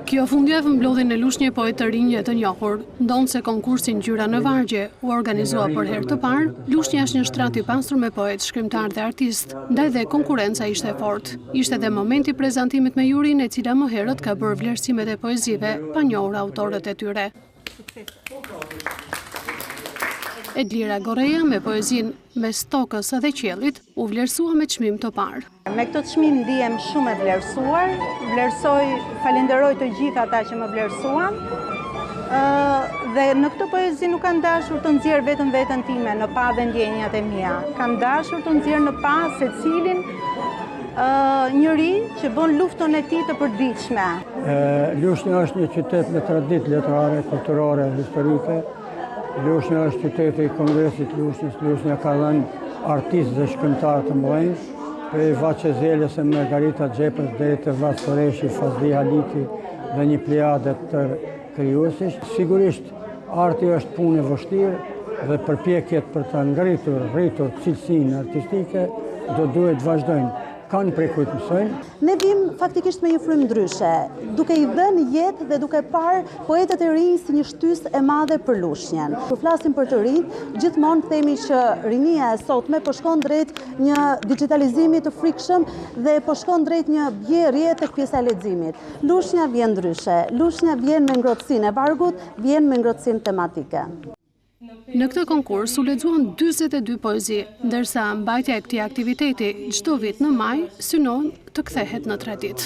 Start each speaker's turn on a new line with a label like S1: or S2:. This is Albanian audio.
S1: Kjo fundjavë mblodhi në Lushnjë poet të rinj të njohur, ndonë se konkursi Ngjyra në Vargje u organizua për herë të parë. Lushnja është një shtrat i pasur me poet, shkrimtar dhe artist, ndaj dhe konkurenca ishte fortë. Ishte dhe momenti prezantimit me jurin, e cila më herët ka bërë vlerësimet e poezive pa njohur autorët e tyre. Edlira Goreja me poezin Mes tokës dhe qiellit u vlerësua me çmim të parë.
S2: Me këtë çmim ndihem shumë e vlerësuar, falenderoj të gjithë ata që më vlerësuan. Dhe në këtë poezi nuk kam dashur të nxjerr vetëm veten time në pa dhe ndjenjat e mia. Kam dashur të nxjerr në pa secilin njëri që bën luftën e tij të përditshme.
S3: Lushnja është një qytet me traditë letrare, kulturore, historike. Lushnja është qyteti i Kongresit Lushnjës. Lushnja ka dhënë artistë dhe shkrimtarë të mëdhenj, prej Vaçezelës e Margarita Xhepës deri te Vaskoreshi, Fazli Haliti dhe një plejade të krijuesish. Sigurisht arti është punë e vështirë dhe përpjekjet për të rritur cilësinë artistike do duhet vazhdojnë. Kanë prej kujt mësojnë.
S4: Ne vim faktikisht me një frym ndryshe, duke i dhënë jetë dhe duke parë poetët e rinj si një shtysë e madhe për Lushnjën. Kur flasim për të rinj, gjithmonë themi që rinia e sotme po shkon drejt një digitalizimi të frikshëm dhe po shkon drejt një bjerrje tek pjesa e leximit. Lushnja vjen ndryshe. Lushnja vjen me ngrohtësinë e vargut, vjen me ngrohtësinë tematike.
S1: Në këtë konkurs u lexuan 42 poezi, ndërsa mbajtja e këtij aktiviteti çdo vit në maj synon të kthehet në traditë.